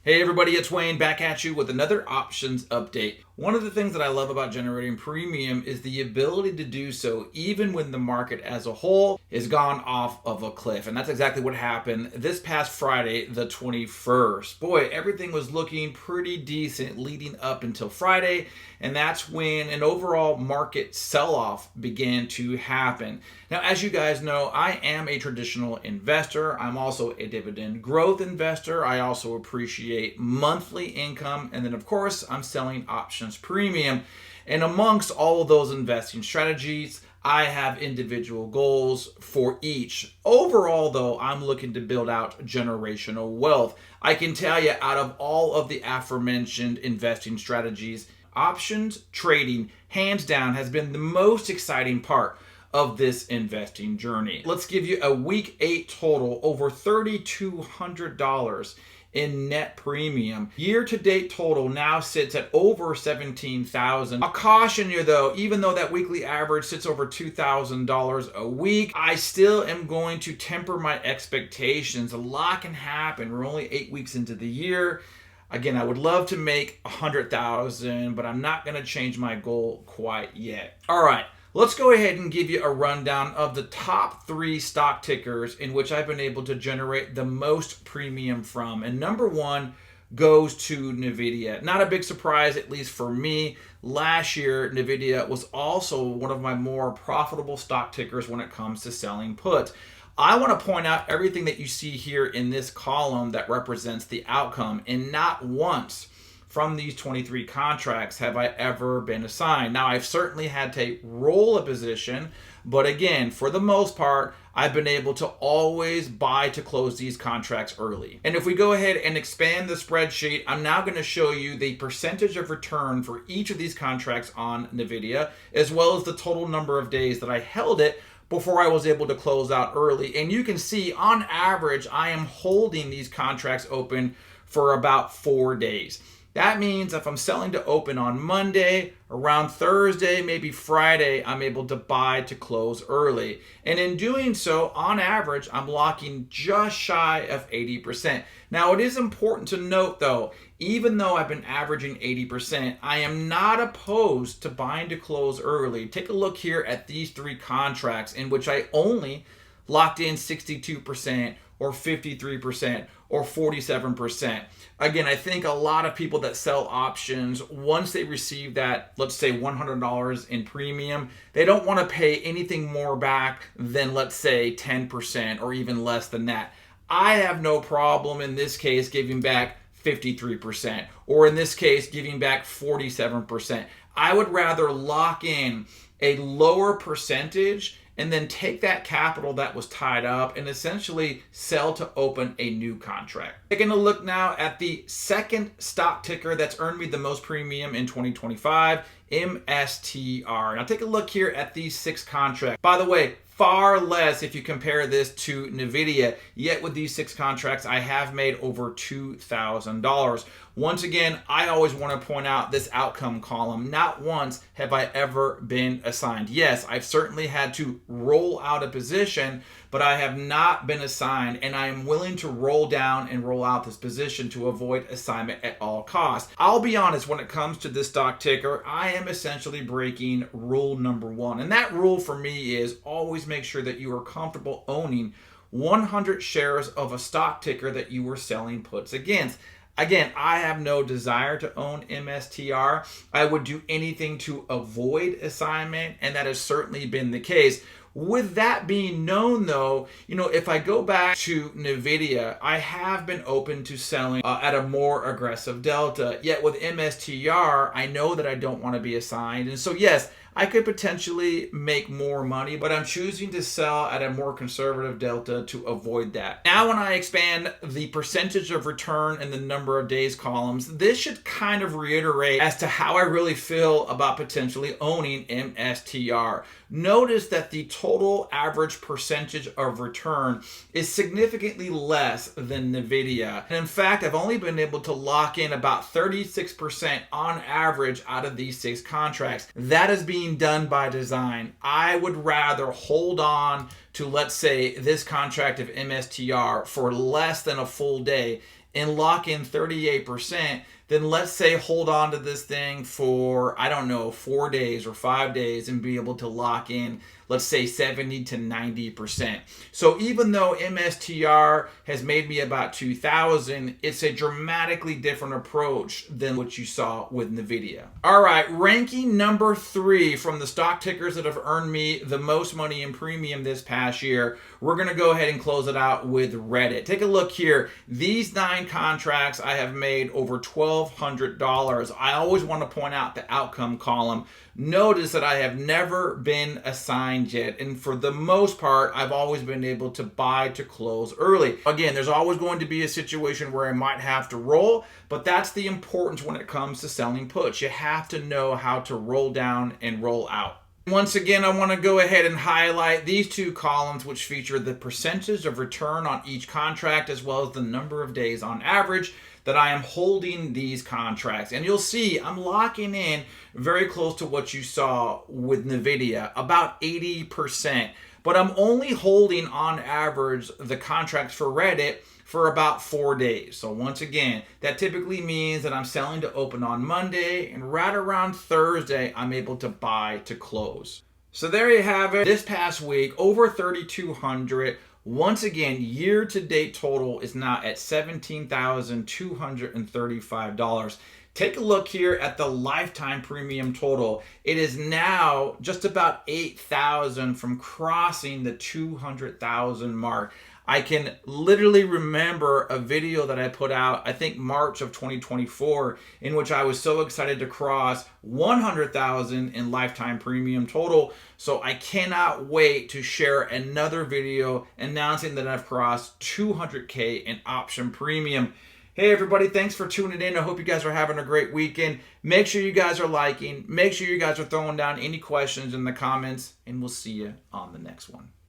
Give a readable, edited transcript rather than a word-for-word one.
Hey everybody, it's Wayne back at you with another options update. One of the things that I love about generating premium is the ability to do so even when the market as a whole is gone off of a cliff. And that's exactly what happened this past Friday, the 21st. Boy, everything was looking pretty decent leading up until Friday. And that's when an overall market sell-off began to happen. Now, as you guys know, I am a traditional investor. I'm also a dividend growth investor. I also appreciate monthly income. And then, of course, I'm selling options premium. And amongst all of those investing strategies, I have individual goals for each. Overall, though, I'm looking to build out generational wealth. I can tell you, out of all of the aforementioned investing strategies, options trading, hands down, has been the most exciting part of this investing journey. Let's give you a week 8 total, over $3,200 in net premium. Year to date total now sits at over $17,000. I'll caution you though, even though that weekly average sits over $2,000 a week, I still am going to temper my expectations. A lot can happen. We're only 8 weeks into the year. Again, I would love to make 100,000, but I'm not going to change my goal quite yet. All right, let's go ahead and give you a rundown of the top 3 stock tickers in which I've been able to generate the most premium from. And number 1 goes to NVIDIA. Not a big surprise, at least for me. Last year, NVIDIA was also one of my more profitable stock tickers when it comes to selling puts. I want to point out everything that you see here in this column that represents the outcome, and not once from these 23 contracts have I ever been assigned. Now, I've certainly had to roll a position, but again, for the most part, I've been able to always buy to close these contracts early. And if we go ahead and expand the spreadsheet, I'm now going to show you the percentage of return for each of these contracts on NVIDIA, as well as the total number of days that I held it before I was able to close out early. And you can see on average, I am holding these contracts open for about 4 days. That means if I'm selling to open on Monday, around Thursday, maybe Friday, I'm able to buy to close early. And in doing so, on average, I'm locking just shy of 80%. Now, it is important to note though, even though I've been averaging 80%, I am not opposed to buying to close early. Take a look here at these 3 contracts in which I only locked in 62% or 53% or 47%. Again, I think a lot of people that sell options, once they receive that, let's say $100 in premium, they don't want to pay anything more back than, let's say, 10% or even less than that. I have no problem in this case giving back 53%, or in this case, giving back 47%. I would rather lock in a lower percentage and then take that capital that was tied up and essentially sell to open a new contract. Taking a look now at the second stock ticker that's earned me the most premium in 2025, MSTR. Now take a look here at these 6 contracts. By the way, far less if you compare this to NVIDIA, yet with these 6 contracts, I have made over $2,000. Once again, I always want to point out this outcome column. Not once have I ever been assigned. Yes, I've certainly had to roll out a position, but I have not been assigned, and I am willing to roll down and roll out this position to avoid assignment at all costs. I'll be honest, when it comes to this stock ticker, I am essentially breaking rule number 1. And that rule for me is always make sure that you are comfortable owning 100 shares of a stock ticker that you are selling puts against. Again, I have no desire to own MSTR. I would do anything to avoid assignment, and that has certainly been the case. With that being known though, if I go back to NVIDIA, I have been open to selling at a more aggressive delta. Yet with MSTR, I know that I don't want to be assigned. And so yes, I could potentially make more money, but I'm choosing to sell at a more conservative delta to avoid that. Now, when I expand the percentage of return and the number of days columns, this should kind of reiterate as to how I really feel about potentially owning MSTR. Notice that the total average percentage of return is significantly less than NVIDIA. And in fact, I've only been able to lock in about 36% on average out of these 6 contracts. That is being done by design. I would rather hold on to, let's say, this contract of MSTR for less than a full day and lock in 38%, then let's say hold on to this thing for, I don't know, 4 days or 5 days and be able to lock in, let's say 70 to 90%. So even though MSTR has made me about 2,000, it's a dramatically different approach than what you saw with NVIDIA. All right, ranking number 3 from the stock tickers that have earned me the most money in premium this past year. We're gonna go ahead and close it out with Reddit. Take a look here. These 9 contracts I have made over $1,200. I always want to point out the outcome column. Notice that I have never been assigned yet, and for the most part, I've always been able to buy to close early. Again, there's always going to be a situation where I might have to roll, but that's the importance when it comes to selling puts. You have to know how to roll down and roll out. Once again, I want to go ahead and highlight these 2 columns, which feature the percentage of return on each contract, as well as the number of days on average that I am holding these contracts. And you'll see I'm locking in very close to what you saw with NVIDIA, about 80%. But I'm only holding on average the contracts for Reddit for about 4 days. So once again, that typically means that I'm selling to open on Monday, and right around Thursday, I'm able to buy to close. So there you have it. This past week, over 3,200. Once again, year-to-date total is now at $17,235. Take a look here at the lifetime premium total. It is now just about 8,000 from crossing the 200,000 mark. I can literally remember a video that I put out, I think March of 2024, in which I was so excited to cross 100,000 in lifetime premium total. So I cannot wait to share another video announcing that I've crossed 200K in option premium. Hey everybody, thanks for tuning in. I hope you guys are having a great weekend. Make sure you guys are liking. Make sure you guys are throwing down any questions in the comments, and we'll see you on the next one.